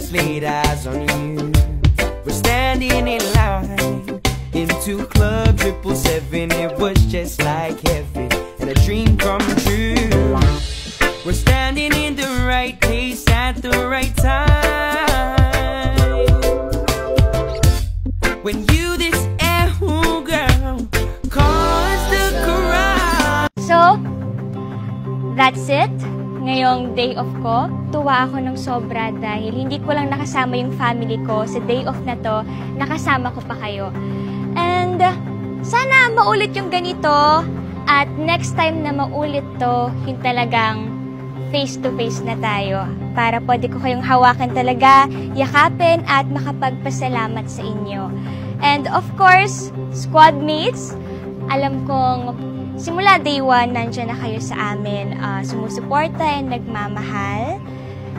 friends laid eyes on you. We're standing in line into Club 777. It was just like heaven and a dream come true. We're standing in the right place at the right time. When you this girl caused the crowd. So, that's it. Ngayong day off ko, tuwa ako ng sobra dahil hindi ko lang nakasama yung family ko. Sa day off na to, nakasama ko pa kayo. And sana maulit yung ganito. At next time na maulit to, yung talagang face-to-face na tayo. Para pwede ko kayong hawakan talaga, yakapin at makapagpasalamat sa inyo. And of course, squad mates, alam kong simula day 1, nandiyan na kayo sa amin, sumusuporta and nagmamahal.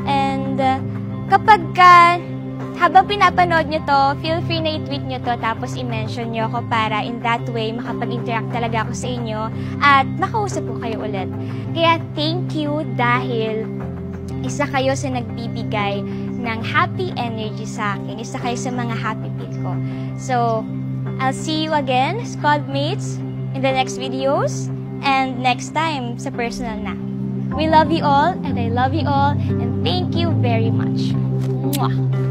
And kapag habang pinapanood nyo to, feel free na i-tweet nyo to tapos i-mention nyo ako para in that way makapag-interact talaga ako sa inyo at makausap ko kayo ulit. Kaya thank you dahil isa kayo sa nagbibigay ng happy energy sa akin. Isa kayo sa mga happy pit ko. So, I'll see you again, squad mates, in the next videos and next time sa personal na. We love you all and I love you all and thank you very much. Mwah!